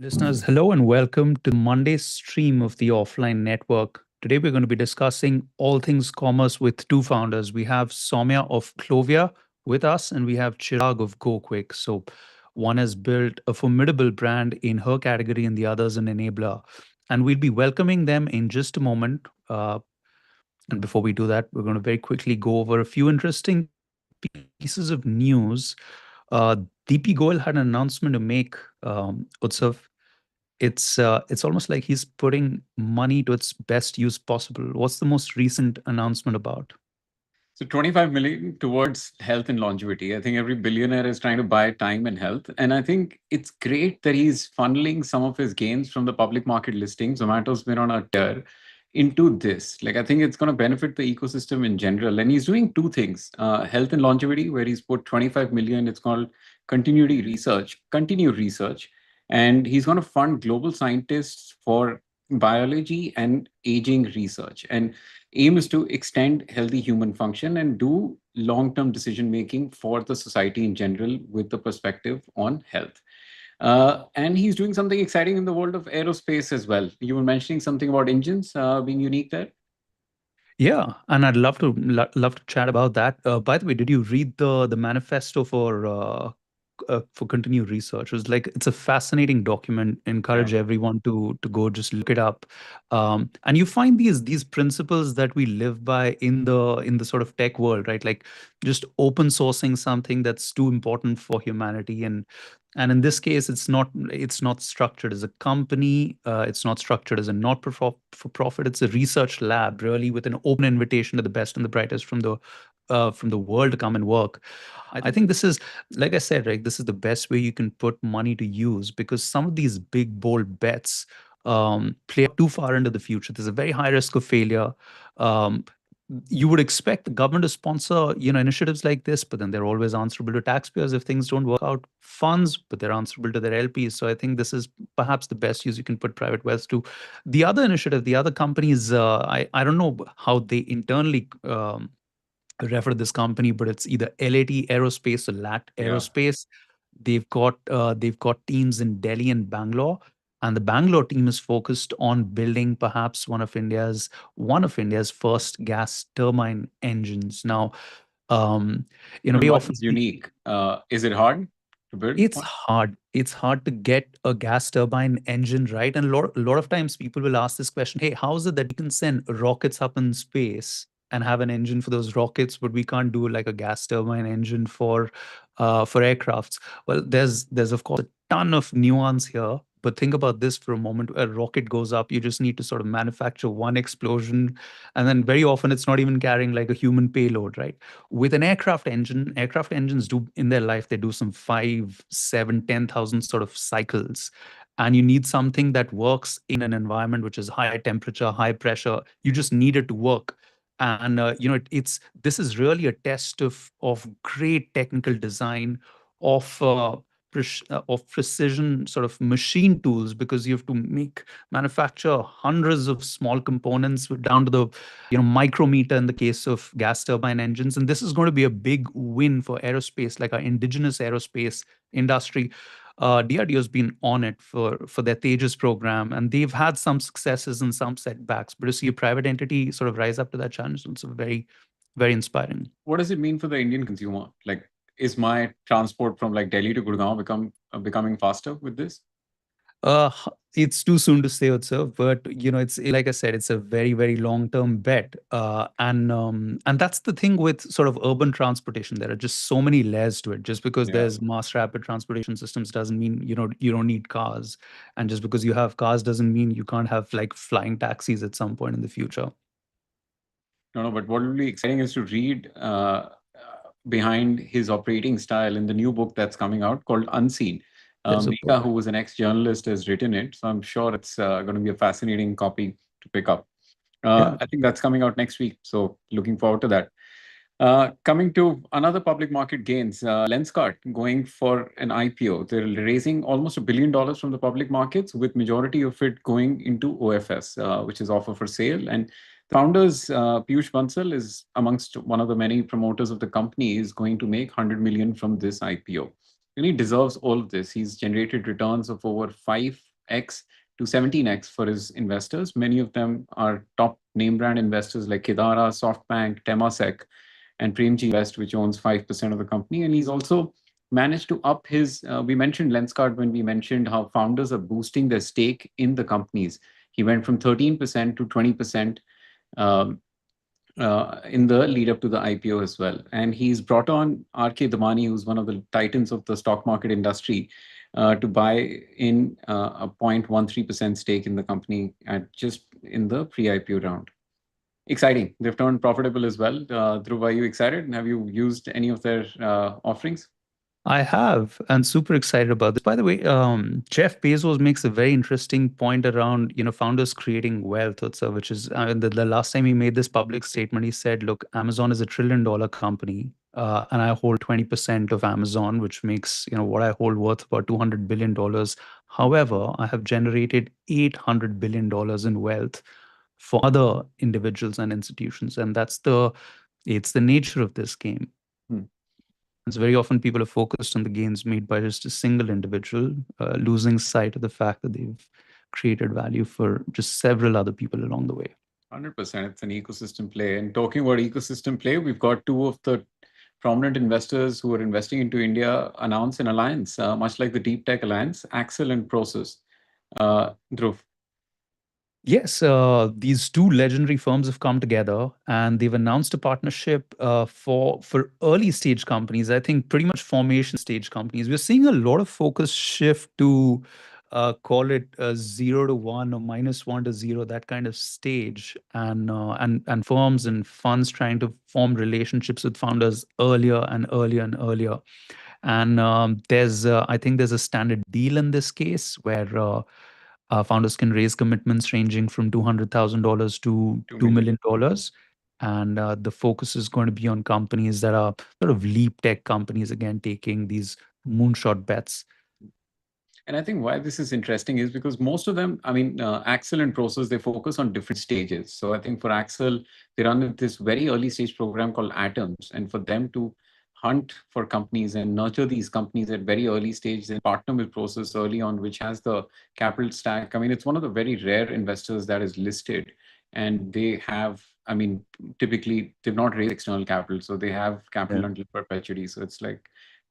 Listeners, hello and welcome to the Monday stream of the Offline Network. Today we're going to be discussing all things commerce with two founders. We have Soumya of Clovia with us, and we have Chirag of GoKwik. So one has built a formidable brand in her category, and the other is an enabler. And we'll be welcoming them in just a moment. And before we do that, we're going to very quickly go over a few interesting pieces of news. DP Goyal had an announcement to make, Utsav. It's almost like he's putting money to its best use possible. What's the most recent announcement about? So 25 million towards health and longevity. I think every billionaire is trying to buy time and health. And I think it's great that he's funneling some of his gains from the public market listings. Zomato's been on a tear into this. Like, I think it's going to benefit the ecosystem in general. And he's doing two things, health and longevity, where he's put 25 million. It's called continued research. And he's going to fund global scientists for biology and aging research. And aim is to extend healthy human function and do long-term decision making for the society in general with the perspective on health. And he's doing something exciting in the world of aerospace as well. You were mentioning something about engines being unique there. Yeah, and I'd love to chat about that. By the way, did you read the manifesto for for continued research. It was like it's a fascinating document. Encourage Yeah. everyone to go just look it up, and you find these principles that we live by in the sort of tech world, right? Like just open sourcing something that's too important for humanity, and in this case, it's not structured as a company. It's not structured as a not for profit. It's a research lab, really, with an open invitation to the best and the brightest from the world to come and work. I think this is, like I said, right, this is the best way you can put money to use, because some of these big, bold bets play out too far into the future. There's a very high risk of failure. Um, you would expect the government to sponsor, initiatives like this, but then they're always answerable to taxpayers if things don't work out. Funds, but they're answerable to their LPs. So I think this is perhaps the best use you can put private wealth to. The other initiative, the other companies, I don't know how they internally refer to this company, but it's either LAT Aerospace or LAT Yeah. Aerospace. They've got teams in Delhi and Bangalore, and the Bangalore team is focused on building perhaps one of India's first gas turbine engines. Now, um, And very what often is unique? Is it hard to build it's one? hard. It's hard to get a gas turbine engine right. And a lot of times people will ask this question, hey, how is it that we can send rockets up in space and have an engine for those rockets, but we can't do like a gas turbine engine for aircrafts? Well, there's of course a ton of nuance here. But think about this for a moment. A rocket goes up, you just need to sort of manufacture one explosion. And then very often it's not even carrying like a human payload, right? With an aircraft engines do in their life, they do some 5, 7, 10,000 sort of cycles. And you need something that works in an environment which is high temperature, high pressure. You just need it to work. And it's this is really a test of great technical design, of of precision sort of machine tools, because you have to manufacture hundreds of small components down to the micrometer in the case of gas turbine engines. And this is going to be a big win for aerospace, like our indigenous aerospace industry. DRDO has been on it for their Tejas program, and they've had some successes and some setbacks. But to see a private entity sort of rise up to that challenge is also very, very inspiring. What does it mean for the Indian consumer? Like, is my transport from like Delhi to Gurgaon becoming faster with this? It's too soon to say, Utsav, but it's like I said, it's a very, very long-term bet. And that's the thing with sort of urban transportation. There are just so many layers to it. Just because Yeah. there's mass rapid transportation systems doesn't mean you don't need cars. And just because you have cars doesn't mean you can't have like flying taxis at some point in the future. No, but what will be exciting is to read behind his operating style in the new book that's coming out called Unseen. There's a Mika, book. who was an ex-journalist, has written it, so I'm sure it's going to be a fascinating copy to pick up. Yeah. I think that's coming out next week, so looking forward to that. Coming to another public market gains, Lenskart going for an IPO. They're raising almost $1 billion from the public markets, with majority of it going into OFS, which is offer for sale. And founders, Piyush Bansal is amongst one of the many promoters of the company, is going to make 100 million from this IPO. And he deserves all of this. He's generated returns of over 5x to 17x for his investors. Many of them are top name brand investors like Kidara, SoftBank, Temasek, and Premji West, which owns 5% of the company. And he's also managed to up his, we mentioned Lenskart when we mentioned how founders are boosting their stake in the companies. He went from 13% to 20% um, in the lead up to the IPO as well. And he's brought on RK Damani, who's one of the titans of the stock market industry, to buy in a 0.13% stake in the company at just in the pre-IPO round. Exciting. They've turned profitable as well. Dhruv, are you excited? And have you used any of their offerings? I have, and super excited about this. By the way, Jeff Bezos makes a very interesting point around, founders creating wealth, Utsav, which is the last time he made this public statement, he said, look, Amazon is a $1 trillion company, and I hold 20% of Amazon, which makes, what I hold worth about $200 billion. However, I have generated $800 billion in wealth for other individuals and institutions. And it's the nature of this game. Hmm. It's very often people are focused on the gains made by just a single individual, losing sight of the fact that they've created value for just several other people along the way. 100%. It's an ecosystem play. And talking about ecosystem play, we've got two of the prominent investors who are investing into India announce an alliance, much like the deep tech alliance, Accel and Prosus. Dhruv. Yes, these two legendary firms have come together and they've announced a partnership for early stage companies. I think pretty much formation stage companies. We're seeing a lot of focus shift to call it 0 to 1 or -1 to 0, that kind of stage, and firms and funds trying to form relationships with founders earlier and earlier and earlier. And I think there's a standard deal in this case where founders can raise commitments ranging from $200,000 to Two $2 million. million. And the focus is going to be on companies that are sort of leap tech companies, again, taking these moonshot bets. And I think why this is interesting is because most of them, I mean, Accel and Prosus, they focus on different stages. So I think for Accel, they run this very early stage program called Atoms. And for them to hunt for companies and nurture these companies at very early stage and partner with Prosus early on, which has the capital stack. I mean, it's one of the very rare investors that is listed. And they have, I mean, typically they've not raised external capital. So they have capital Yeah. until perpetuity. So it's like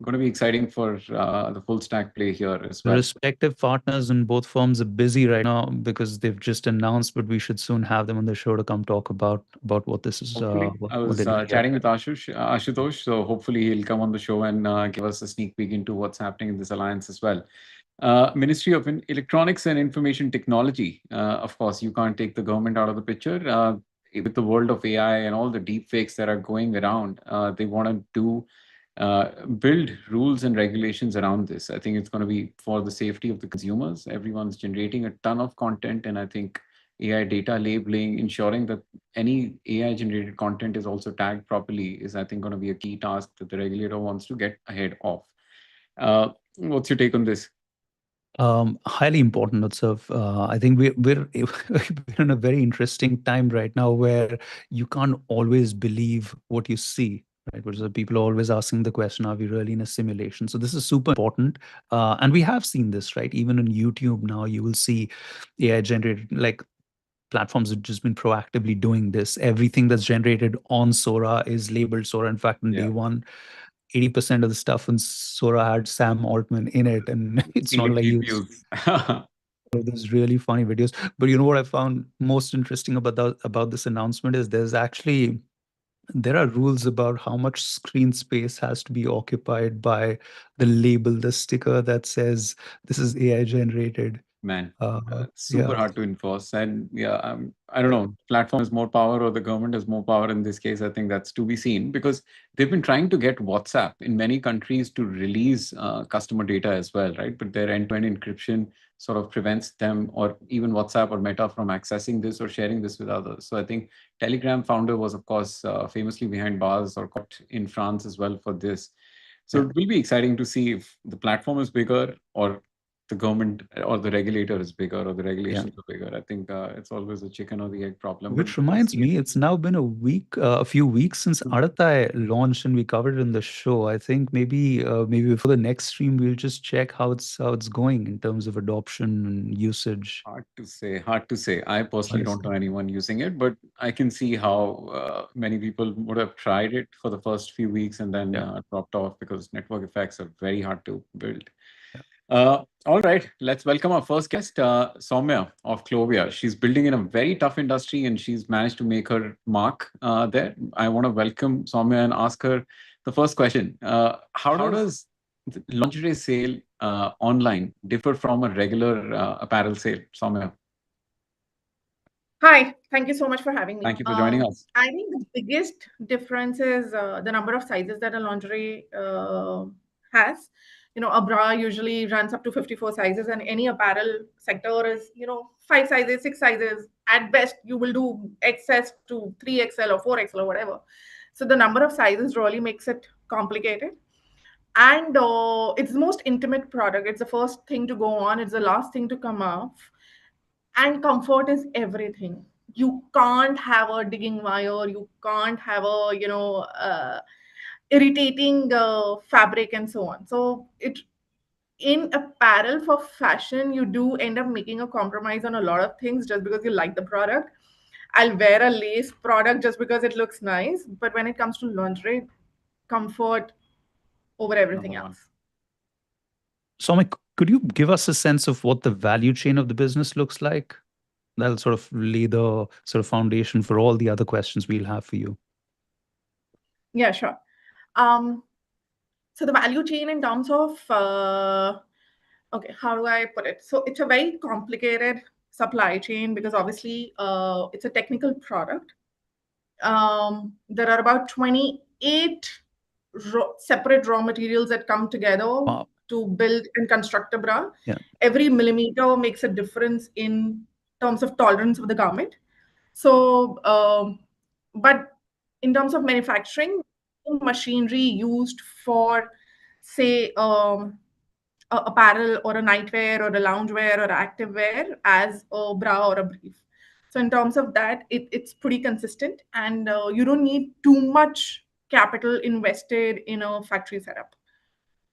going to be exciting for the full stack play here as The well. respective partners in both firms are busy right now because they've just announced, but we should soon have them on the show to come talk about what this is, Hopefully, what they're looking at. chatting with Ashutosh, so hopefully he'll come on the show and give us a sneak peek into what's happening in this alliance as well. Ministry of Electronics and Information Technology. Of course, you can't take the government out of the picture. With the world of AI and all the deep fakes that are going around, they want to build rules and regulations around this. I think it's going to be for the safety of the consumers. Everyone's generating a ton of content, and I think AI data labeling, ensuring that any AI generated content is also tagged properly, is I think going to be a key task that the regulator wants to get ahead of. What's your take on this? Highly important, Utsav. I think we're in a very interesting time right now where you can't always believe what you see, right? Which is that people are always asking the question, are we really in a simulation? So this is super important. And we have seen this, right? Even on YouTube now, you will see AI generated, like platforms have just been proactively doing this. Everything that's generated on Sora is labeled Sora. In fact, on day Yeah, one, 80% of the stuff in Sora had Sam Altman in it. And it's seen not the like he was previews. of those really funny videos. But you know what I found most interesting about this announcement is there are rules about how much screen space has to be occupied by the label, the sticker that says this is AI generated. Man, super Yeah, hard to enforce. And yeah, I don't know, platform has more power or the government has more power in this case. I think that's to be seen because they've been trying to get WhatsApp in many countries to release customer data as well, right? But their end-to-end encryption sort of prevents them or even WhatsApp or Meta from accessing this or sharing this with others. So I think Telegram founder was, of course, famously behind bars or caught in France as well for this. So yeah, it will be exciting to see if the platform is bigger or the government or the regulator is bigger or the yeah. regulations are bigger. I think it's always a chicken or the egg problem, but Which we'll reminds see. me, it's now been a few weeks since Aratai launched, and we covered it in the show. I think maybe before the next stream, we'll just check how it's going in terms of adoption and usage. Hard to say. Hard to say. I personally don't Honestly, know anyone using it, but I can see how many people would have tried it for the first few weeks and then yeah. dropped off because network effects are very hard to build. Yeah. All right, let's welcome our first guest, Soumya of Clovia. She's building in a very tough industry and she's managed to make her mark there. I want to welcome Soumya and ask her the first question. How does the lingerie sale online differ from a regular apparel sale, Soumya? Hi, thank you so much for having me. Thank you for joining us. I think the biggest difference is the number of sizes that a lingerie has. A bra usually runs up to 54 sizes, and any apparel sector is, 5 sizes, 6 sizes. At best, you will do XS to 3XL or 4XL or whatever. So the number of sizes really makes it complicated. And it's the most intimate product. It's the first thing to go on, it's the last thing to come off, and comfort is everything. You can't have a digging wire, you can't have a irritating fabric and so on. So it in apparel for fashion, you do end up making a compromise on a lot of things just because you like the product. I'll wear a lace product just because it looks nice, but when it comes to lingerie, comfort over everything Number one. else. Soumya, could you give us a sense of what the value chain of the business looks like? That'll sort of lay the sort of foundation for all the other questions we'll have for you. Yeah, sure. So the value chain in terms of, okay, how do I put it? So it's a very complicated supply chain because obviously it's a technical product. There are about 28 separate raw materials that come together Wow. to build and construct a bra. Yeah. Every millimeter makes a difference in terms of tolerance of the garment. So, but in terms of manufacturing, machinery used for, say, apparel or a nightwear or a loungewear or activewear as a bra or a brief. So in terms of that, it's pretty consistent, and you don't need too much capital invested in a factory setup.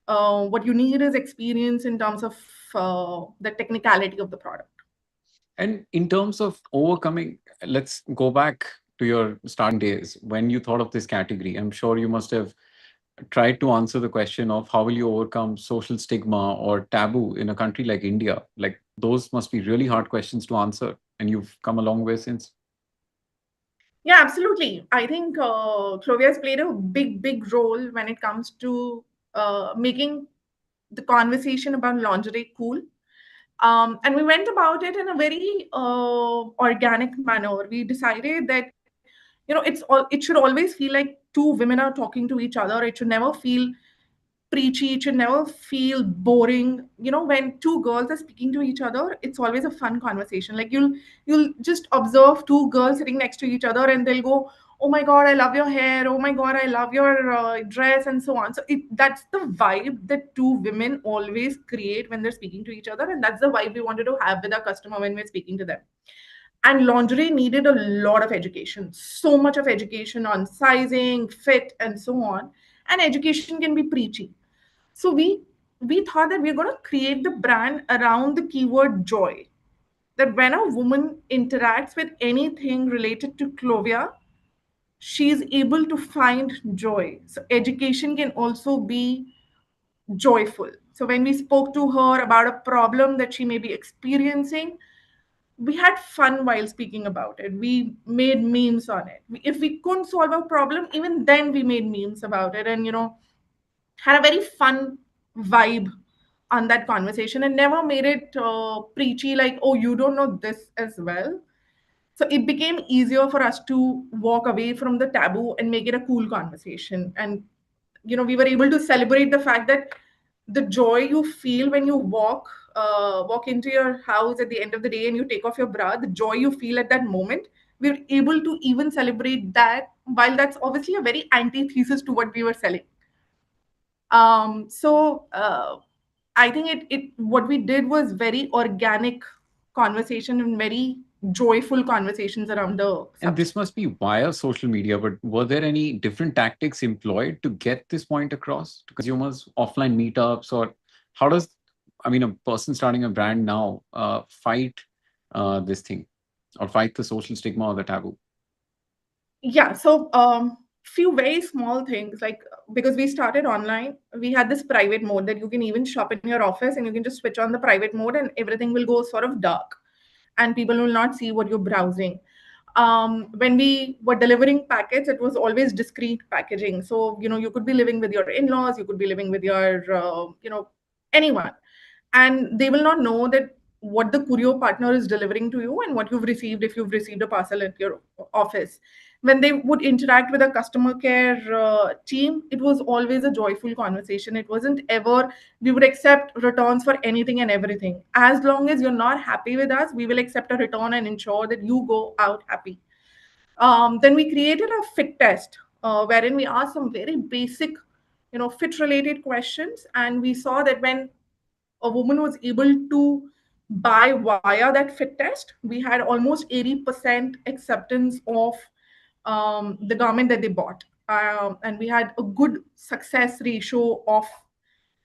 What you need is experience in terms of the technicality of the product. And in terms of overcoming, let's go back to your starting days when you thought of this category. I'm sure you must have tried to answer the question of how will you overcome social stigma or taboo in a country like India. Like those must be really hard questions to answer, and you've come a long way since. Yeah, absolutely. I think Clovia has played a big role when it comes to making the conversation about lingerie cool. And we went about it in a very organic manner. We decided that it should always feel like two women are talking to each other. It should never feel preachy. It should never feel boring. When two girls are speaking to each other, it's always a fun conversation. Like you'll just observe two girls sitting next to each other, and they'll go, "Oh my God, I love your hair. Oh my God, I love your dress," and so on. So that's the vibe that two women always create when they're speaking to each other, and that's the vibe we wanted to have with our customer when we're speaking to them. And lingerie needed a lot of education, so much of education on sizing, fit, and so on. And education can be preachy. So we thought that we're going to create the brand around the keyword joy. That when a woman interacts with anything related to Clovia, she's able to find joy. So education can also be joyful. So when we spoke to her about a problem that she may be experiencing, we had fun while speaking about it. We made memes on it. If we couldn't solve a problem, even then we made memes about it, and had a very fun vibe on that conversation, and never made it preachy, like, oh, you don't know this as well. So it became easier for us to walk away from the taboo and make it a cool conversation. And we were able to celebrate the fact that the joy you feel when you walk into your house at the end of the day and you take off your bra, the joy you feel at that moment, we were able to even celebrate that, while that's obviously a very antithesis to what we were selling. So I think it what we did was very organic conversation and very joyful conversations around the And subject. this must be via social media, but were there any different tactics employed to get this point across to consumers, offline meetups, or how does, I mean, a person starting a brand now fight this thing or fight the social stigma or the taboo? Yeah, so few very small things, like, because we started online, we had this private mode that you can even shop in your office and you can just switch on the private mode and everything will go sort of dark and people will not see what you're browsing. When we were delivering packets, it was always discreet packaging. So you could be living with your in-laws, you could be living with your anyone, and they will not know that what the courier partner is delivering to you and what you've received if you've received a parcel at your office. When they would interact with a customer care team, it was always a joyful conversation. It wasn't ever we would accept returns for anything and everything. As long as you're not happy with us, we will accept a return and ensure that you go out happy. Then we created a fit test, wherein we asked some very basic fit related questions, and we saw that when a woman was able to buy via that fit test, we had almost 80% acceptance of the garment that they bought. And we had a good success ratio of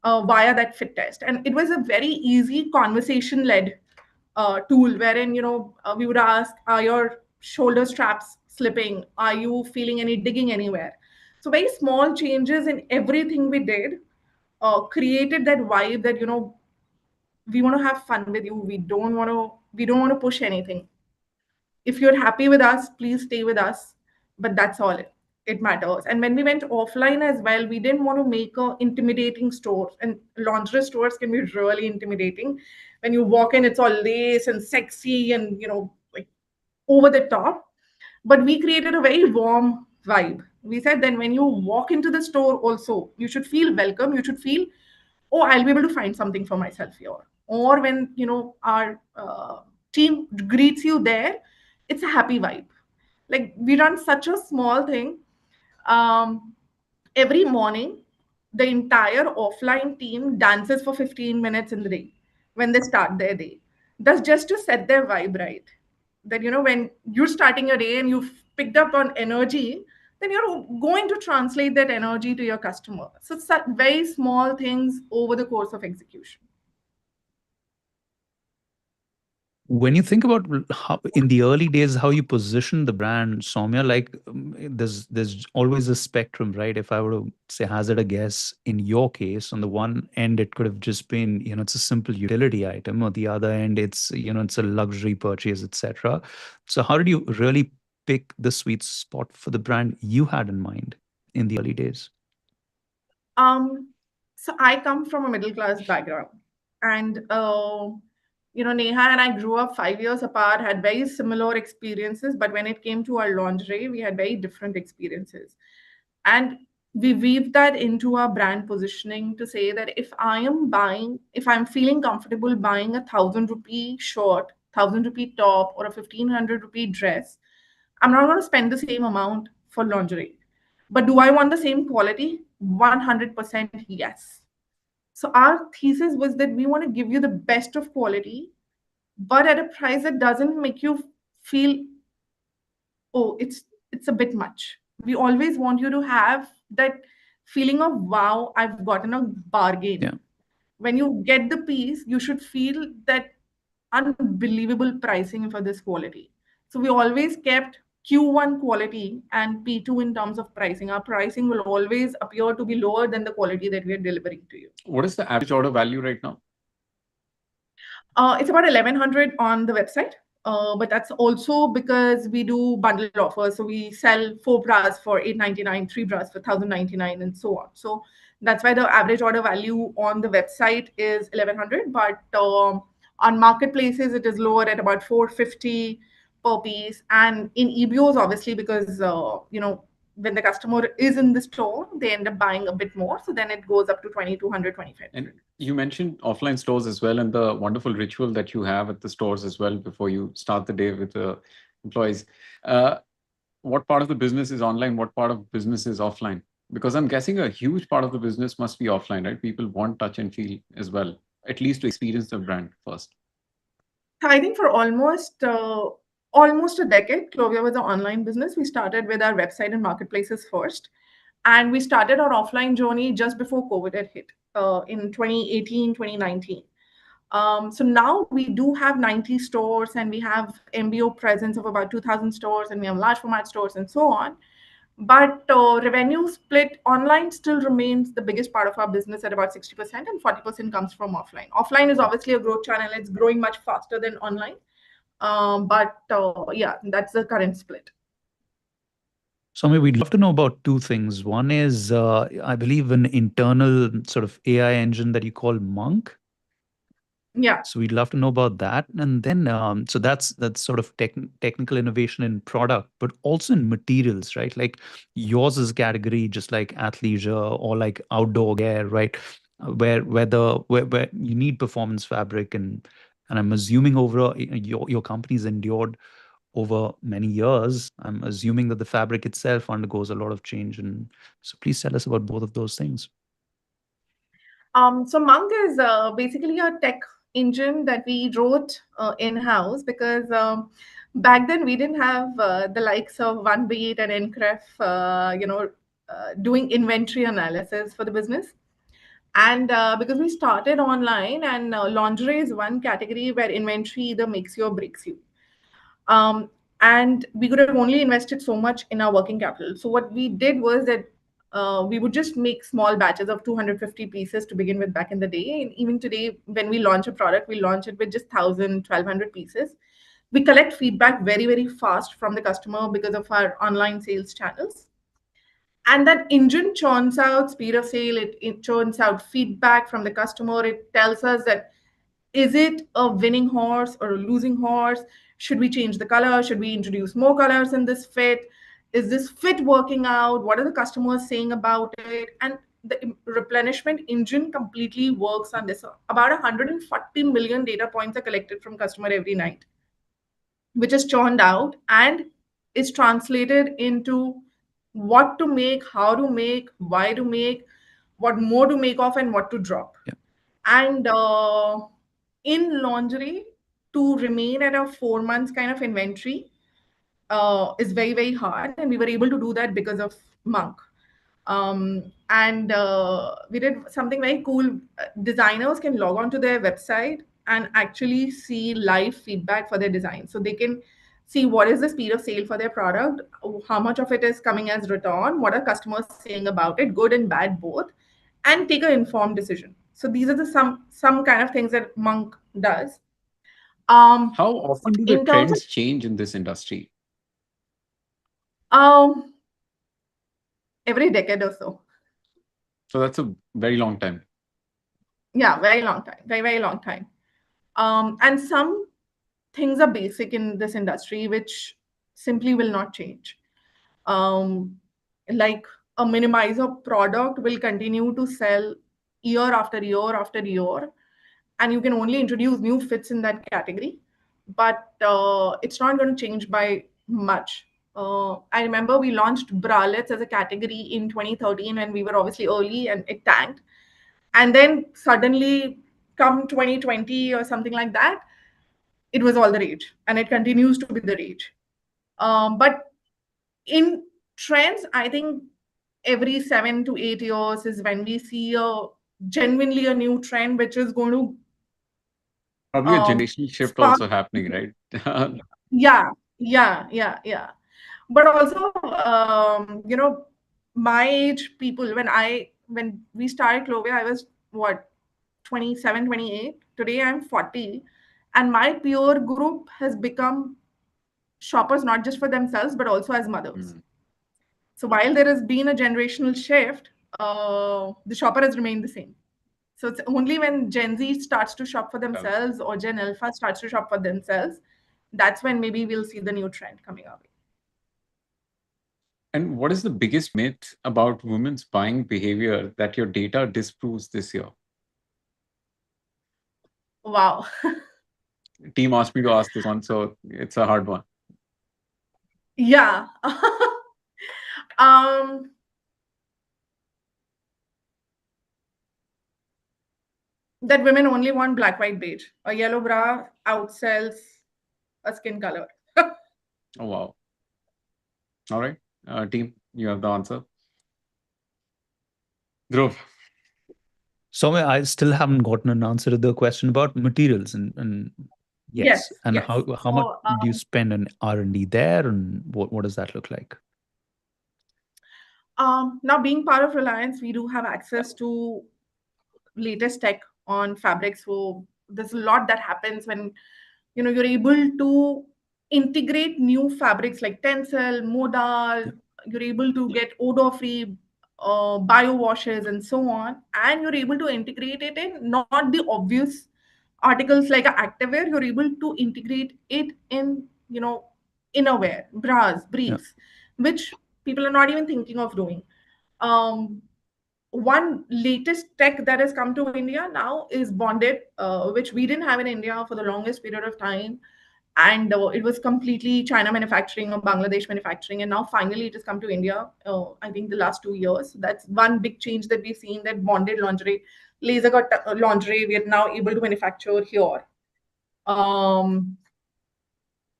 via that fit test. And it was a very easy conversation led tool, wherein we would ask, are your shoulder straps slipping? Are you feeling any digging anywhere? So very small changes in everything we did created that vibe that, we want to have fun with you. We don't want to push anything. If you're happy with us, please stay with us. But that's all it matters. And when we went offline as well, we didn't want to make a intimidating store. And lingerie stores can be really intimidating. When you walk in, it's all lace and sexy and like over the top. But we created a very warm vibe. We said then when you walk into the store also, you should feel welcome. You should feel, oh, I'll be able to find something for myself here. Or when our team greets you there, it's a happy vibe. Like we run such a small thing. um, every morning the entire offline team dances for 15 minutes in the day when they start their day. That's just to set their vibe right. That when you're starting your day and you've picked up on energy, then you're going to translate that energy to your customer. So it's very small things over the course of execution. When you think about how, in the early days, how you position the brand, Soumya, like there's always a spectrum, right? If I were to say hazard a guess, in your case, on the one end, it could have just been, it's a simple utility item, or the other end, it's a luxury purchase, etc. So how did you really pick the sweet spot for the brand you had in mind in the early days? Um, so I come from a middle class background, and Neha and I grew up 5 years apart, had very similar experiences, but when it came to our lingerie, we had very different experiences, and we weave that into our brand positioning to say that if I'm feeling comfortable buying 1,000 rupee shirt, 1,000 rupee top, or a 1,500 rupee dress, I'm not going to spend the same amount for lingerie. But do I want the same quality? 100% yes. So our thesis was that we want to give you the best of quality, but at a price that doesn't make you feel, oh, it's a bit much. We always want you to have that feeling of, wow, I've gotten a bargain. Yeah. When you get the piece, you should feel that unbelievable pricing for this quality. So we always kept Q1 quality and P2 in terms of pricing. Our pricing will always appear to be lower than the quality that we are delivering to you. What is the average order value right now? It's about 1,100 on the website. But that's also because we do bundle offers. So we sell 4 bras for 899, 3 bras for 1,099, and so on. So that's why the average order value on the website is 1,100. But on marketplaces, it is lower at about 450 per piece. And in EBOs, obviously, because when the customer is in the store, they end up buying a bit more. So then it goes up to 2,200, 25. And you mentioned offline stores as well, and the wonderful ritual that you have at the stores as well before you start the day with the employees. What part of the business is online? What part of business is offline? Because I'm guessing a huge part of the business must be offline, right? People want touch and feel as well, at least to experience the brand first. I think for almost a decade, Clovia was an online business. We started with our website and marketplaces first, and we started our offline journey just before COVID had hit in 2018, 2019. So now we do have 90 stores, and we have MBO presence of about 2,000 stores, and we have large format stores and so on. But revenue split online still remains the biggest part of our business at about 60%, and 40% comes from offline. Offline is obviously a growth channel. It's growing much faster than online. But yeah, that's the current split. Soumya, we'd love to know about two things. One is, I believe, an internal sort of AI engine that you call Monk. Yeah. So we'd love to know about that. And then, so that's sort of technical innovation in product, but also in materials, right? Like yours is category, just like athleisure or like outdoor gear, right? Where you need performance fabric, and I'm assuming over your company's endured over many years. I'm assuming that the fabric itself undergoes a lot of change, and so please tell us about both of those things. So Monk is basically a tech engine that we wrote in-house because back then we didn't have the likes of OneBeat and Encref, doing inventory analysis for the business. And because we started online, and lingerie is one category where inventory either makes you or breaks you. And we could have only invested so much in our working capital. So what we did was that We would just make small batches of 250 pieces to begin with back in the day. And even today, when we launch a product, we launch it with just 1,000, 1,200 pieces. We collect feedback very, very fast from the customer because of our online sales channels. And that engine churns out speed of sale, it churns out feedback from the customer. It tells us that is it a winning horse or a losing horse? Should we change the color? Should we introduce more colors in this fit? Is this fit working out? What are the customers saying about it? And the replenishment engine completely works on this. About 140 million data points are collected from customer every night, which is churned out and is translated into what to make, how to make, why to make, what more to make of, and what to drop. Yeah. And in lingerie, to remain at a 4 months kind of inventory is very, very hard. And we were able to do that because of Monk. And we did something very cool. Designers can log on to their website and actually see live feedback for their design. So they can see what is the speed of sale for their product, how much of it is coming as return, what are customers saying about it, good and bad both, and take an informed decision. So these are the some kind of things that Monk does. How often do the In terms trends change in this industry? of every decade or so. So that's a very long time. Yeah, very long time, very, very long time. And some things are basic in this industry which simply will not change. Like a minimizer product will continue to sell year after year after year, and you can only introduce new fits in that category, but it's not going to change by much. I remember we launched bralettes as a category in 2013 when we were obviously early and it tanked. And then suddenly, come 2020 or something like that, it was all the rage, and it continues to be the rage. But in trends, I think every 7 to 8 years is when we see a genuinely a new trend which is going to Probably a generational shift spark. also happening, right? Yeah. But also, my age people, when we started Clovia, I was what, 27, 28. Today I'm 40, and my peer group has become shoppers not just for themselves but also as mothers. So while there has been a generational shift, the shopper has remained the same. So it's only when Gen Z starts to shop for themselves or Gen Alpha starts to shop for themselves, that's when maybe we'll see the new trend coming our way. And what is the biggest myth about women's buying behavior that your data disproves this year? Wow. Team asked me to ask this one, so it's a hard one. Yeah. That women only want black, white, beige. A yellow bra outsells a skin color. Oh, wow. All right. Team, you have the answer. Dhruv. Soumya, I still haven't gotten an answer to the question about materials and yes, and yes. how much do you spend on R&D there, and what does that look like? Now, being part of Reliance, we do have access to latest tech on fabrics. So there's a lot that happens when you're able to integrate new fabrics like tencel, modal. You're able to get odor-free bio washes and so on, and you're able to integrate it in not the obvious articles like a activewear. You're able to integrate it in innerwear, bras, briefs, which people are not even thinking of doing. One latest tech that has come to India now is bonded, which we didn't have in India for the longest period of time. And it was completely China manufacturing or Bangladesh manufacturing. And now finally it has come to India, I think the last 2 years. So that's one big change that we've seen, that bonded lingerie, laser cut lingerie, we are now able to manufacture here. Other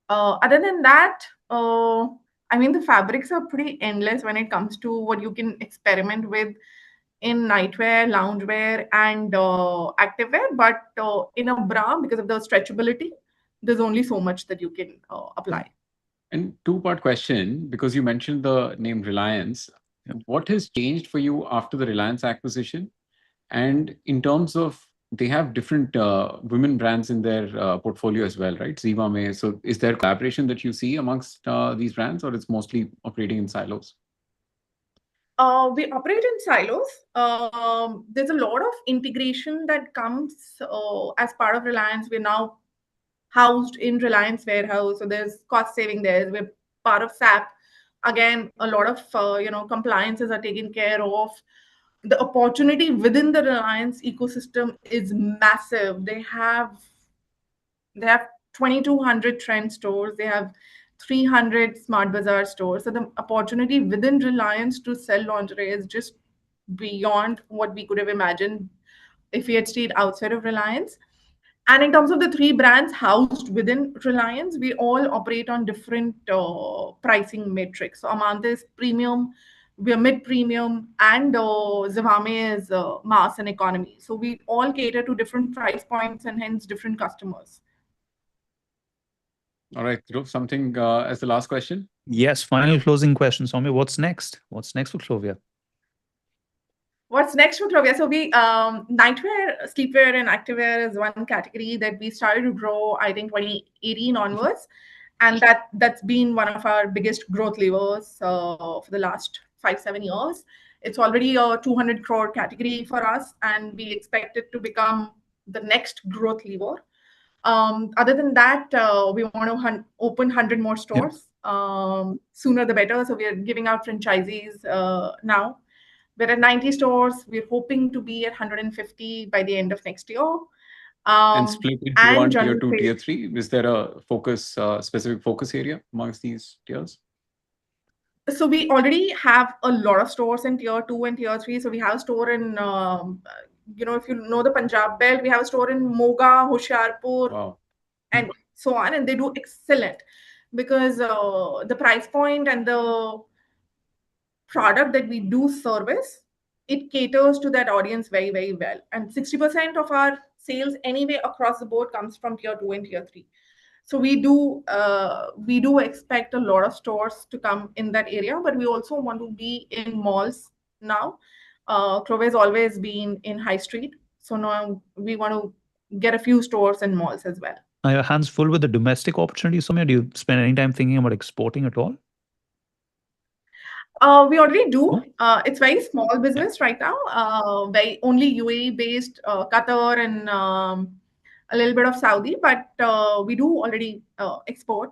than that, I mean, the fabrics are pretty endless when it comes to what you can experiment with in nightwear, loungewear, and activewear. But in a bra, because of the stretchability, there's only so much that you can apply. And two-part question, because you mentioned the name Reliance. What has changed for you after the Reliance acquisition? And in terms of, they have different women brands in their portfolio as well, right? Zivame. So is there collaboration that you see amongst these brands, or it's mostly operating in silos? We operate in silos. There's a lot of integration that comes as part of Reliance. We're now housed in Reliance warehouse, so there's cost saving there. We're part of SAP. Again, a lot of compliances are taken care of. The opportunity within the Reliance ecosystem is massive. They have 2,200 trend stores. They have 300 smart bazaar stores. So the opportunity within Reliance to sell lingerie is just beyond what we could have imagined if we had stayed outside of Reliance. And in terms of the three brands housed within Reliance, we all operate on different pricing metrics. So Amanta is premium, we are mid-premium, and Zivame is mass and economy. So we all cater to different price points and hence different customers. All right, Dhruv, something as the last question? Yes, final closing question, Soumya. What's next? What's next for Clovia? What's next for Clovia? So we nightwear, sleepwear, and activewear is one category that we started to grow, I think 2018 onwards, and that's been one of our biggest growth levers for the last 5-7 years. It's already a 200 crore category for us, and we expect it to become the next growth lever. Other than that, we want to open 100 more stores. Sooner the better. So we are giving out franchisees now. We're at 90 stores. We're hoping to be at 150 by the end of next year. And split into And one, tier general 2, trade. tier 3. Is there a focus, specific focus area amongst these tiers? So we already have a lot of stores in tier 2 and tier 3. So we have a store in, if you know the Punjab belt, we have a store in Moga, Hoshiarpur, Wow. and so on. And they do excellent because the price point and the product that we do service, it caters to that audience very, very well. And 60% of our sales anyway across the board comes from tier 2 and tier 3. So we do expect a lot of stores to come in that area, but we also want to be in malls now. Clovia has always been in high street, so now we want to get a few stores in malls as well. Are your hands full with the domestic opportunity, Soumya? Do you spend any time thinking about exporting at all? We already do. It's very small business right now. Very only UAE based, Qatar and a little bit of Saudi, but we do already export.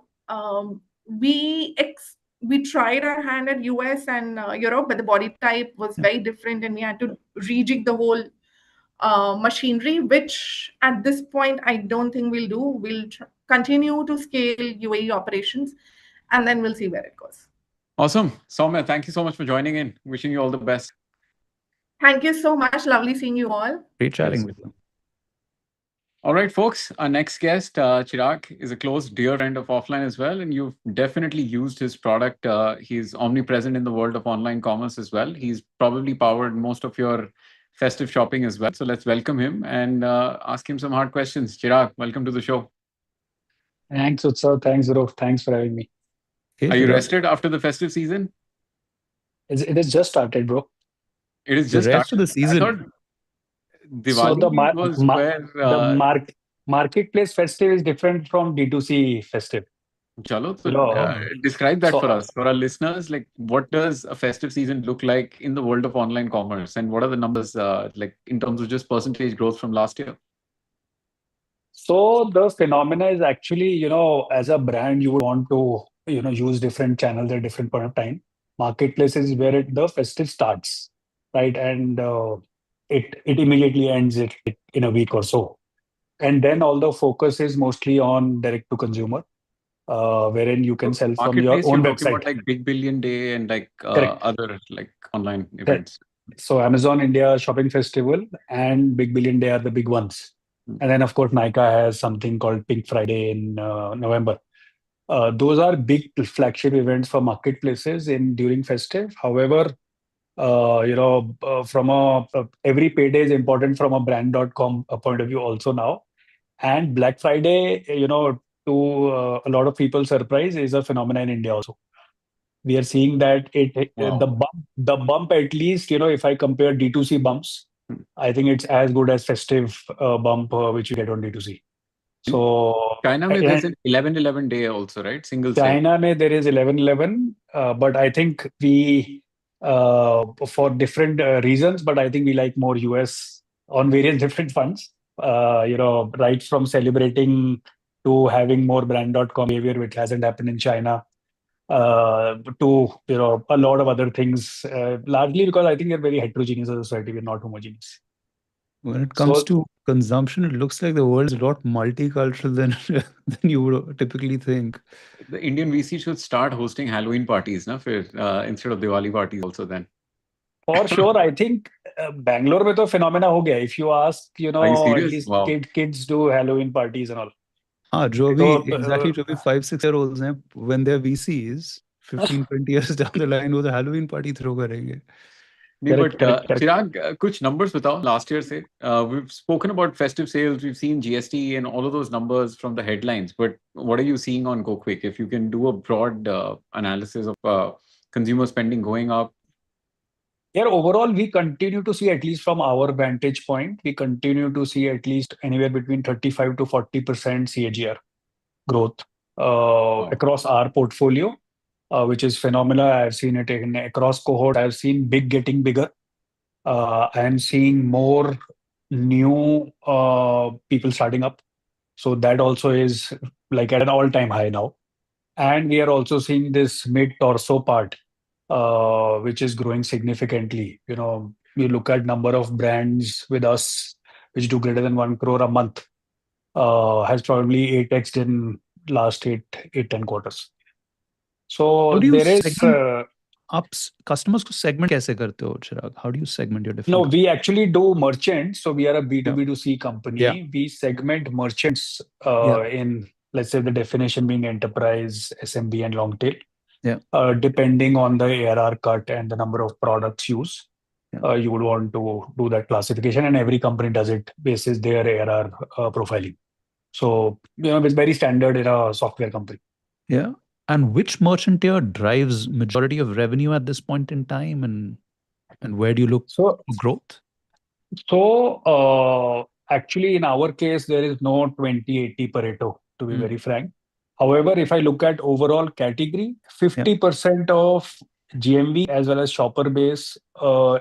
We tried our hand at US and Europe, but the body type was very different, and we had to rejig the whole machinery, which at this point I don't think we'll do. We'll continue to scale UAE operations, and then we'll see where it goes. Awesome. Soumya, thank you so much for joining in. Wishing you all the best. Thank you so much. Lovely seeing you all. Great chatting with you. All right, folks. Our next guest, Chirag, is a close dear friend of offline as well, and you've definitely used his product. He's omnipresent in the world of online commerce as well. He's probably powered most of your festive shopping as well. So let's welcome him and ask him some hard questions. Chirag, welcome to the show. Thanks, Utsav. Thanks, Dhruv. Thanks for having me. Hey, Are you Chirag. rested after the festive season? It has just started, bro. It is The just rest of the started. I thought season. So Diwali was where marketplace festive is different from D2C festive. Chalo, so No. describe that So- for us, for our listeners. Like, what does a festive season look like in the world of online commerce, and what are the numbers like in terms of just percentage growth from last year? So the phenomena is actually, as a brand, you would want to, use different channels at different point of time. Marketplace is where the festive starts, right? And it immediately ends it in a week or so. And then all the focus is mostly on direct to consumer, wherein you can sell from your Marketplace, own you're talking website. about like Big Billion Day and like Correct. other like online Correct. events. So Amazon India Shopping Festival and Big Billion Day are the big ones. And then, of course, Nykaa has something called Pink Friday in November. Those are big flagship events for marketplaces during festive. However, from every payday is important from a brand.com point of view also now. And Black Friday, to a lot of people's surprise, is a phenomenon in India also. we are seeing that Wow. the bump, at least, if I compare D2C bumps, I think it's as good as festive bump which you get on D2C. So China, there's an and 11/11 day also, right? Single sale. China, there is 11/11, but I think we for different reasons, but I think we like more US on various different fronts. Right from celebrating to having more brand.com behavior, which hasn't happened in China, to a lot of other things. Largely because I think we're very heterogeneous as a society. We're not homogeneous. When it comes So to consumption, it looks like the world's a lot multicultural than than you would typically think. The Indian VC should start hosting Halloween parties, na, instead of Diwali parties also then. for sure, I think Bangalore में तो phenomena हो गया. If you ask, Are you at serious? least Wow. kids do Halloween parties and all. हाँ जो अभी So exactly जो अभी 5-6 year olds हैं when they're VCs 15-20 years down the line वो तो Halloween party throw करेंगे. नहीं, but correct. Chirag, कुछ numbers बताओ last year से. We've spoken about festive sales, we've seen GST and all of those numbers from the headlines, but what are you seeing on GoKwik? If you can do a broad analysis of consumer spending going up. Yeah, overall, we continue to see, at least from our vantage point, we continue to see at least anywhere between 35 to 40% CAGR growth across our portfolio, which is phenomenal. I've seen it across cohort. I've seen big getting bigger. I'm seeing more new people starting up. So that also is like at an all-time high now. And we are also seeing this mid-torso part, which is growing significantly. You look at number of brands with us which do greater than 1 crore a month, has probably 8x in last 10 quarters. How So do you there is segment customers को segment कैसे करते हो Chirag? How do you segment your different no, we actually do merchants. So we are a Yeah. B2B2C company. Yeah. We segment merchants Yeah. in, let's say, the definition being enterprise, SMB, and long tail. Yeah. Depending on the ARR cut and the number of products used, you would want to do that classification, and every company does it basis their ARR profiling. So it's very standard in a software company. Yeah. And which merchant tier drives majority of revenue at this point in time, and where do you look So for growth? actually, in our case, there is no 20-80 Pareto, to be very frank. However, if I look at overall category, 50% of GMV as well as shopper base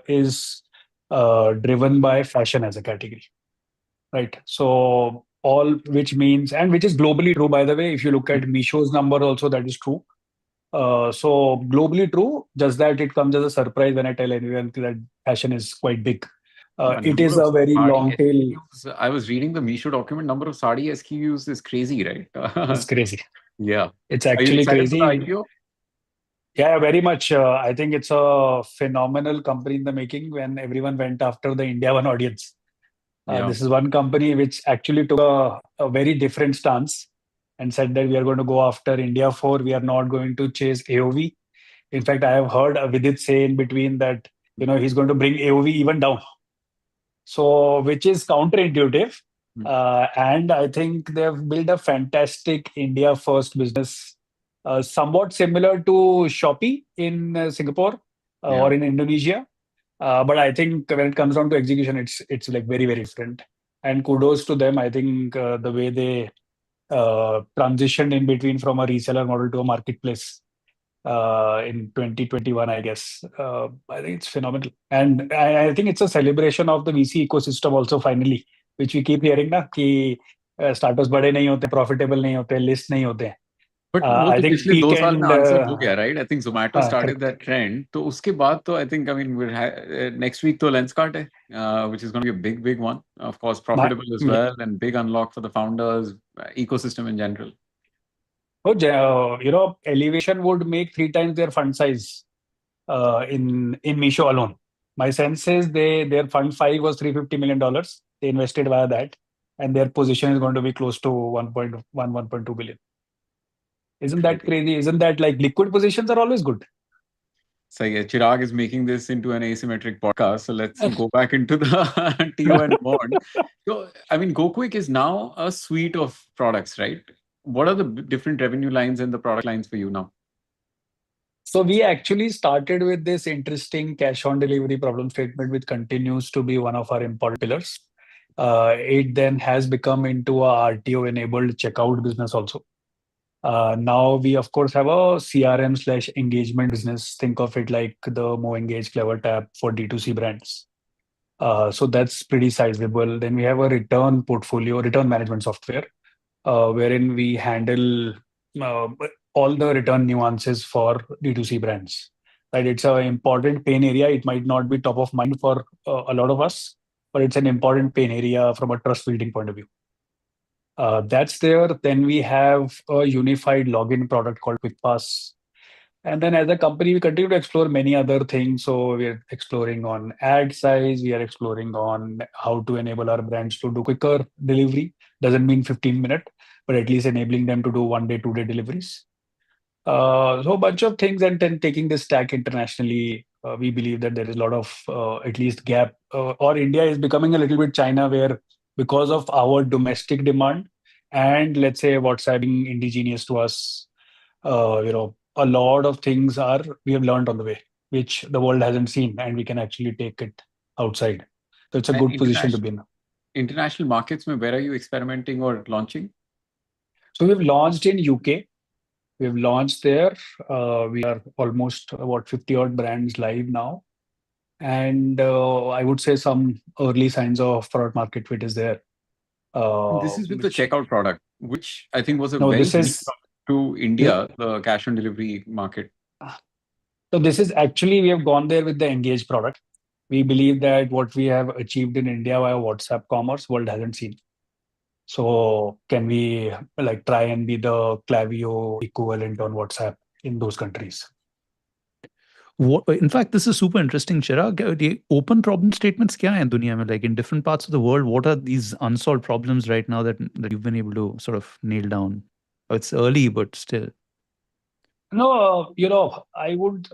is driven by fashion as a category, right? So all, which means, and which is globally true, by the way. If you look at Misho's number also, that is true. So globally true, just that it comes as a surprise when I tell anyone that fashion is quite big. It is a very long tail. I was reading the Misho document. Number of sari SKUs is crazy, right? It's crazy. Yeah. It's Are you actually excited crazy. for the IPO? Yeah, very much. I think it's a phenomenal company in the making when everyone went after the India one audience. This is one company which actually took a very different stance and said that we are going to go after India 4. We are not going to chase AOV. In fact, I have heard Vidit say in between that he's going to bring AOV even down. So, which is counterintuitive. And I think they've built a fantastic India first business, somewhat similar to Shopee in Singapore or in Indonesia. But I think when it comes down to execution, it's like very, very different. And kudos to them. I think the way they transitioned in between from a reseller model to a marketplace in 2021, I guess. I think it's phenomenal. And I think it's a celebration of the VC ecosystem also finally, which we keep hearing ना कि startups बड़े नहीं होते, profitable नहीं होते, list नहीं होते. But I think पिछले peak 2 साल में and आंसर हो गया, right? I think Zomato started correct. that trend. तो उसके बाद तो I think, I mean, next week तो Lenskart है, which is going to be a big, big one. Of course, profitable as well, and big unlock for the founders, ecosystem in general. Elevation would make 3 times their fund size in Misho alone. My sense is their fund 5 was $350 million. They invested via that, and their position is going to be close to 1.2 billion. Isn't that crazy? Isn't that like liquid positions are always good? So yeah, Chirag is making this into an asymmetric podcast. So let's go back into the TO and bond. So, I mean, GoKwik is now a suite of products, right? What are the different revenue lines and the product lines for you now? So we actually started with this interesting cash on delivery problem statement, which continues to be one of our important pillars. It then has become into a RTO enabled checkout business also. Now we of course have a CRM/engagement business. Think of it like the Mo Engage Clever tab for D2C brands. So that's pretty sizable. Then we have a return portfolio, return management software, wherein we handle uh, all the return nuances for D2C brands. Right, it's an important pain area. It might not be top of mind for a lot of us, but it's an important pain area from a trust building point of view. That's there. Then we have a unified login product called QuickPass. And then as a company, we continue to explore many other things. So we are exploring on ad size. We are exploring on how to enable our brands to do quicker delivery. Doesn't mean 15-minute, but at least enabling them to do 1 day, 2 day deliveries. So a bunch of things, and then taking this stack internationally, we believe that there is a lot of at least gap, or India is becoming a little bit China, where because of our domestic demand and let's say WhatsApp being indigenous to us, a lot of things are we have learned on the way, which the world hasn't seen, and we can actually take it outside. So it's a And good position to be in. international markets, where are you experimenting or launching? So we've launched in UK. We've launched there. We are almost about 50 odd brands live now. And I would say some early signs of product market fit is there. This is with the checkout product, which I think was a No, very this unique is product to India, the cash on delivery market. so this is actually we have gone there with the Engage product. We believe that what we have achieved in India via WhatsApp commerce, world hasn't seen. So can we like try and be the Clavio equivalent on WhatsApp in those countries? What, in fact, this is super interesting, Chirag. The open problem statements kya hai in dunya mein? Like in different parts of the world, what are these unsolved problems right now that you've been able to sort of nail down? It's early, but still. No, I would.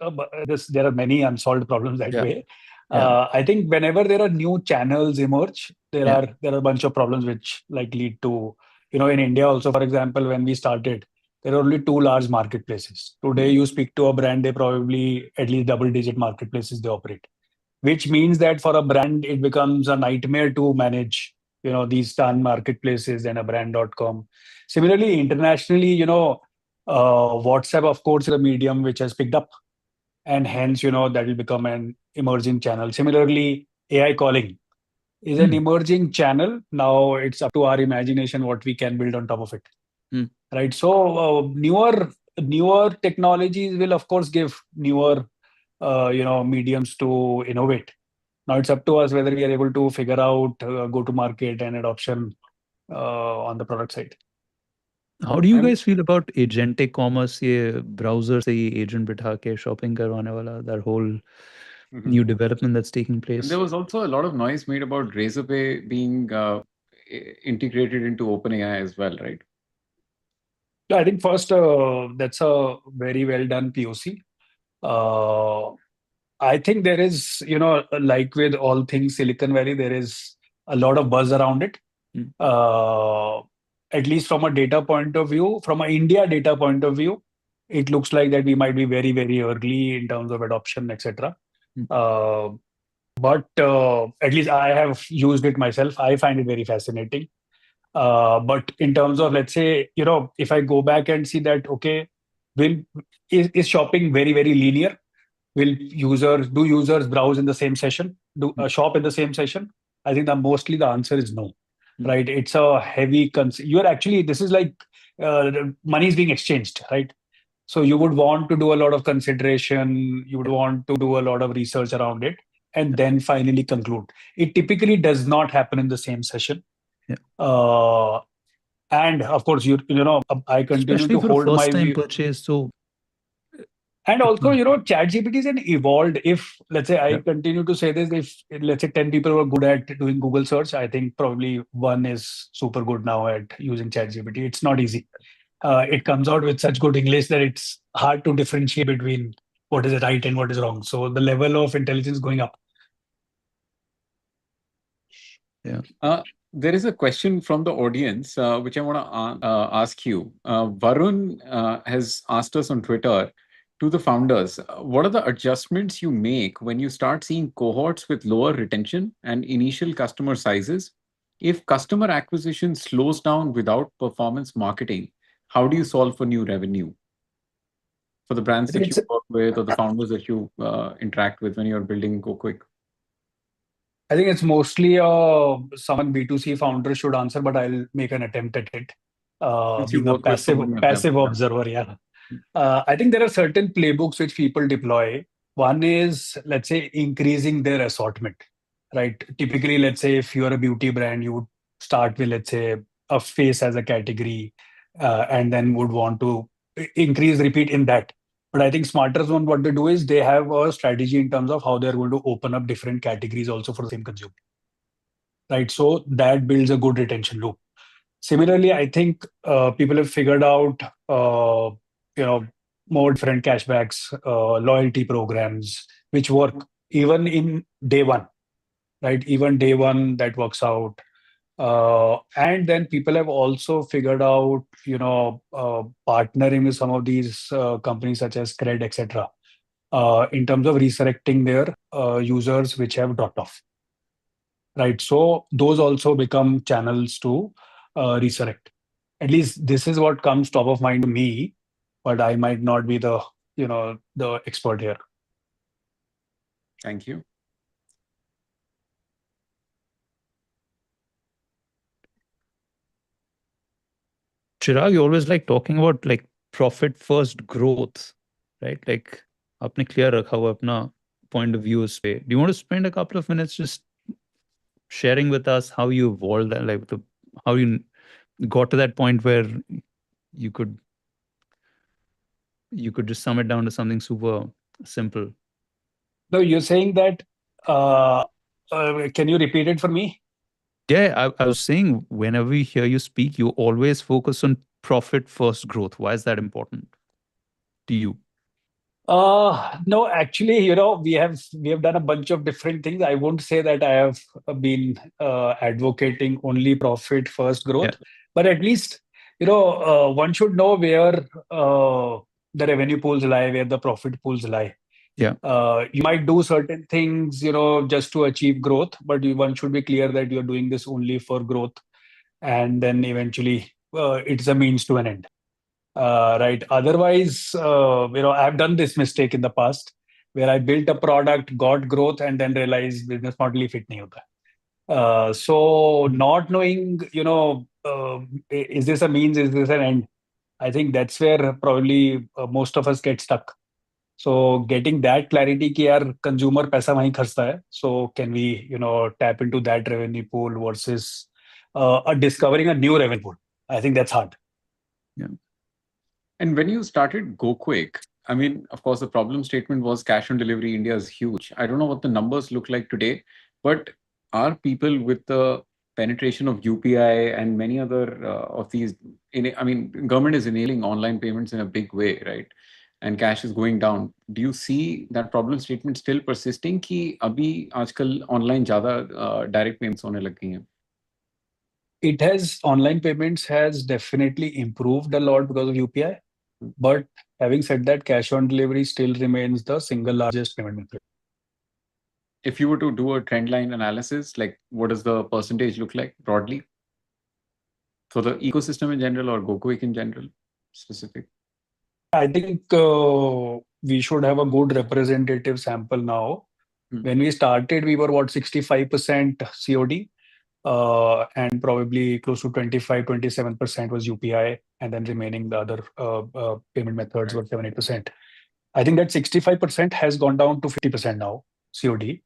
There are many unsolved problems that way. I think whenever there are new channels emerge, there are a bunch of problems which like lead to, in India also, for example, when we started, there are only two large marketplaces. Today, you speak to a brand, they probably at least double-digit marketplaces they operate, which means that for a brand, it becomes a nightmare to manage, these 10 marketplaces and a brand.com. Similarly, internationally, WhatsApp, of course, is a medium which has picked up, and hence, that will become an emerging channel. Similarly, AI calling is an emerging channel. Now it's up to our imagination what we can build on top of it. Right. So newer technologies will, of course, give newer mediums to innovate. Now it's up to us whether we are able to figure out go to market and adoption on the product side. How do you guys feel about agentic commerce? ये browser से ही agent बिठा के shopping करवाने वाला, that whole new development that's taking place? And there was also a lot of noise made about Razorpay being integrated into OpenAI as well, right? I think first, that's a very well done POC. I think there is, like with all things Silicon Valley, there is a lot of buzz around it. At least from a data point of view, from an India data point of view, it looks like that we might be very, very early in terms of adoption, etc. But at least I have used it myself. I find it very fascinating. But in terms of, let's say, if I go back and see that, okay, is shopping very, very linear? Do users browse in the same session? Do shop in the same session? I think that mostly the answer is no. Right? It's a heavy. This is like money is being exchanged, right? So you would want to do a lot of consideration. You would want to do a lot of research around it, and then finally conclude. It typically does not happen in the same session. And of course, I continue especially to for a hold my first time view. purchase. So, And also, ChatGPT is an evolved. If let's say I continue to say this, if let's say 10 people were good at doing Google search, I think probably one is super good now at using ChatGPT. It's not easy. It comes out with such good English that it's hard to differentiate between what is right and what is wrong. So the level of intelligence is going up. There is a question from the audience, which I want to ask you. Varun has asked us on Twitter, To the founders, what are the adjustments you make when you start seeing cohorts with lower retention and initial customer sizes? If customer acquisition slows down without performance marketing, how do you solve for new revenue for the brands I think that you it's work with or the founders that you interact with when you're building GoKwik? I think it's mostly someone B2C founder should answer, but I'll make an attempt at it. Since you Being a work with so passive many of them. passive observer, yeah. I think there are certain playbooks which people deploy. One is, let's say, increasing their assortment, right? Typically, let's say if you're a beauty brand, you would start with, let's say, a face as a category, and then would want to increase repeat in that. But I think smarters one, what they do is they have a strategy in terms of how they're going to open up different categories also for the same consumer, right? So that builds a good retention loop. Similarly, I think people have figured out, you know, more different cashbacks, loyalty programs, which work even in day one, right? Even day one that works out. And then people have also figured out, partnering with some of these companies such as Cred, etc., in terms of resurrecting their users which have dropped off, right? So those also become channels to resurrect. At least this is what comes top of mind to me, but I might not be the expert here. Thank you. Chirag, you always like talking about like profit first growth, right? Like आपने clear रखा हुआ अपना point of view उस पे. Do you want to spend a couple of minutes just sharing with us how you evolved that, like how you got to that point where you could just sum it down to something super simple? No, you're saying that. Can you repeat it for me? Yeah, I was saying whenever we hear you speak, you always focus on profit first growth. Why is that important to you? No, actually, we have done a bunch of different things. I won't say that I have been advocating only profit first growth, Yeah. but at least one should know where the revenue pools lie, where the profit pools lie. Yeah. You might do certain things, just to achieve growth, but one should be clear that you're doing this only for growth, and then eventually it's a means to an end. Right. Otherwise, I've done this mistake in the past where I built a product, got growth, and then realized business model he fit नहीं होता. So not knowing, is this a means, is this an end? I think that's where probably most of us get stuck. So getting that clarity कि यार consumer पैसा वहीं खर्चता है. So can we, tap into that revenue pool versus discovering a new revenue pool? I think that's hard. Yeah. And when you started GoKwik, I mean, of course, the problem statement was cash on delivery India is huge. I don't know what the numbers look like today, but are people with the penetration of UPI and many other of these, government is enabling online payments in a big way, right? And cash is going down. Do you see that problem statement still persisting कि अभी आजकल online ज़्यादा direct payments होने लग गई हैं? Online payments has definitely improved a lot because of UPI. But having said that, cash on delivery still remains the single largest payment method. If you were to do a trend line analysis, like what does the percentage look like broadly? For the ecosystem in general or GoKwik in general, specific? I think we should have a good representative sample now. When we started, we were 65% COD, and probably close to 27% was UPI, and then remaining the other payment methods were 70%. I think that 65% has gone down to 50% now, COD.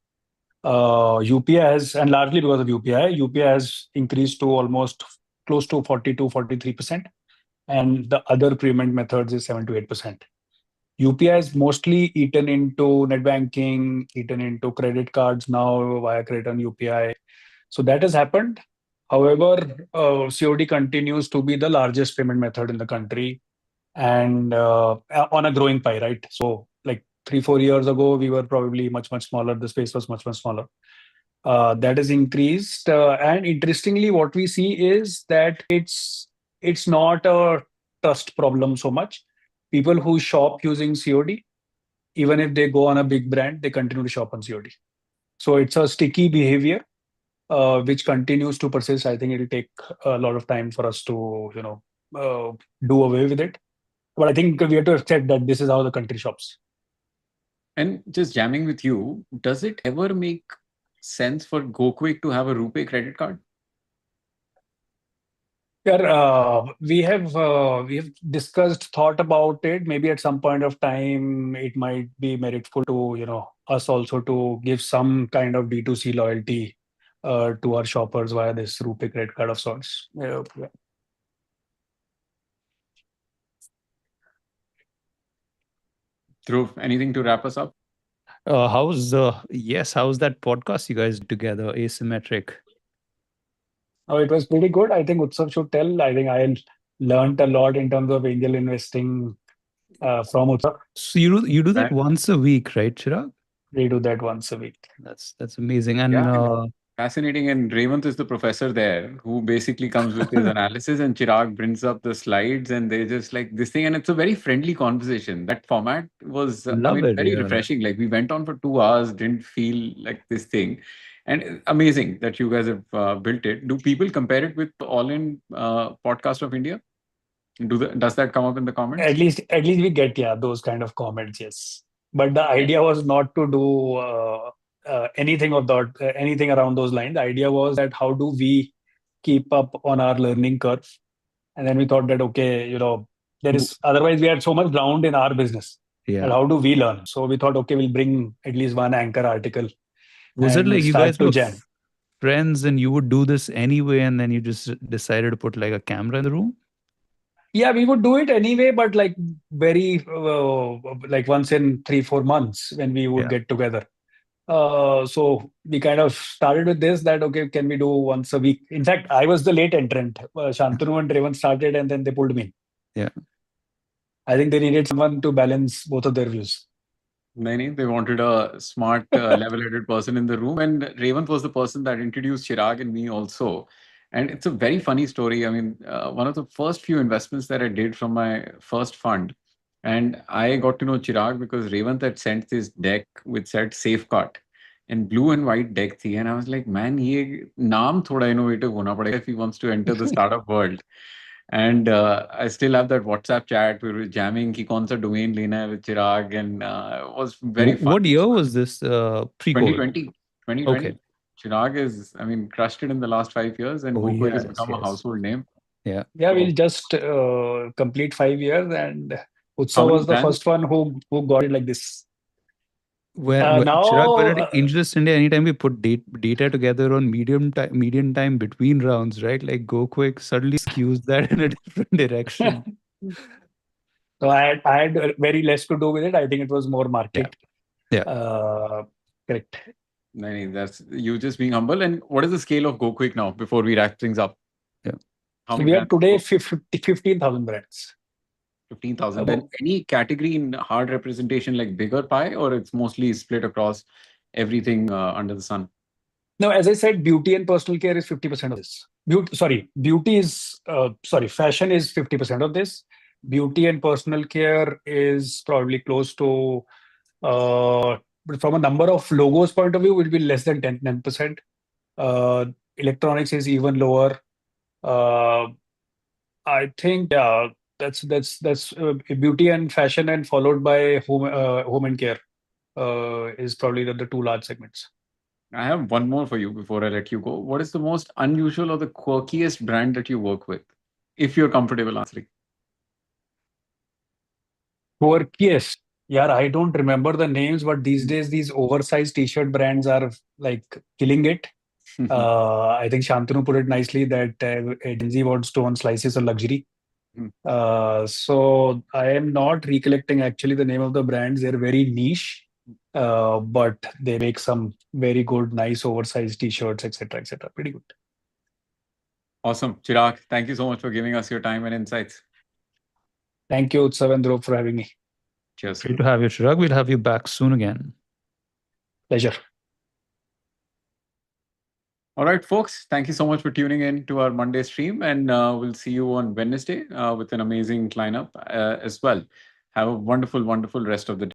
UPI has, and largely because of UPI has increased to almost close to 43%, and the other payment methods is 7 to 8%. UPI is mostly eaten into net banking, eaten into credit cards now via credit on UPI. So that has happened. However, COD continues to be the largest payment method in the country, and on a growing pie, right? So like 3-4 years ago, we were probably much smaller. The space was much smaller. That has increased, and interestingly, what we see is that it's not a trust problem so much. people who shop using COD, even if they go on a big brand, they continue to shop on COD. So it's a sticky behavior which continues to persist. I think it'll take a lot of time for us to, do away with it. But I think we have to accept that this is how the country shops. And just jamming with you, does it ever make sense for GoKwik to have a RuPay credit card? Yeah, we have discussed, thought about it. Maybe at some point of time, it might be meritful to us also to give some kind of D2C loyalty to our shoppers via this RuPay credit card of sorts. Yeah. Dhruv, anything to wrap us up? How's that podcast you guys did together, Asymmetric? Oh, it was pretty good. I think Utsav should tell. I think I learned a lot in terms of angel investing from Utsav. So you do that Right. once a week, right, Chirag? We do that once a week. That's amazing. And Yeah, fascinating. And Revant is the professor there who basically comes with his analysis, and Chirag brings up the slides, and they just like this thing. And it's a very friendly conversation. That format was, love it. very Yeah. refreshing. Like we went on for 2 hours, didn't feel like this thing. And amazing that you guys have built it. Do people compare it with All In Podcast of India? Does that come up in the comments? At least we get those kind of comments, yes. But the idea was not to do anything of that, anything around those lines. The idea was that how do we keep up on our learning curve, and then we thought that okay, there is otherwise we had so much ground in our business. Yeah. And how do we learn? So we thought okay, we'll bring at least one anchor article. Was it and like you start guys to were jam. friends and you would do this anyway, and then you just decided to put like a camera in the room? Yeah, we would do it anyway, but like very like once in 3-4 months when we would Yeah. get together. So we kind of started with this that okay, can we do once a week? In fact, I was the late entrant. Shantanu and Revan started, and then they pulled me. Yeah. I think they needed someone to balance both of their views. They wanted a smart, level-headed person in the room, and Revant was the person that introduced Chirag and me also. And it's a very funny story. I mean, one of the first few investments that I did from my first fund, and I got to know Chirag because Revant had sent this deck which said Safeguard, and blue and white deck thi, and I was like, man, ye naam thoda innovative hona padega if he wants to enter the startup world. And I still have that WhatsApp chat. We were jamming ki kaun sa domain lena hai with Chirag, and it was very fun. What year was this? Pre-COVID? 2020. 2020. Okay. Chirag is, crushed it in the last 5 years, and Oh, GoKwik has yes, become a yes. household name. Yeah. Yeah, So, we'll just complete 5 years, and how Utsav many was the brands? first one who got it like this. Chirag, when Now, at Angels India, anytime we put data together on median time between rounds, right? Like GoKwik suddenly skews that in a different direction. so I had very less to do with it. I think it was more market. Yeah. Correct. No, that's you just being humble. And what is the scale of GoKwik now before we wrap things up? Yeah. How So many we have brands? today 15,000 brands. 15,000. And any category in hard representation like bigger pie, or it's mostly split across everything under the sun? No, as I said, beauty and personal care is 50% of this. Fashion is 50% of this. Beauty and personal care is probably close to, but from a number of logos point of view, it will be less than 10%. Electronics is even lower. I think, that's beauty and fashion, and followed by home and care is probably the two large segments. I have one more for you before I let you go. What is the most unusual or the quirkiest brand that you work with, if you're comfortable answering? Quirkiest. Yeah, I don't remember the names, but these days these oversized t-shirt brands are like killing it. I think Shantanu put it nicely that Gen Z wants to own slices of luxury. So I am not recollecting actually the name of the brands. They're very niche, but they make some very good, nice oversized t-shirts, etc., etc. Pretty good. Awesome. Chirag, thank you so much for giving us your time and insights. Thank you, Utsav and Dhruv, for having me. Cheers. Great to have you, Chirag. We'll have you back soon again. Pleasure. All right, folks. Thank you so much for tuning in to our Monday stream, and we'll see you on Wednesday with an amazing lineup as well. Have a wonderful, wonderful rest of the day.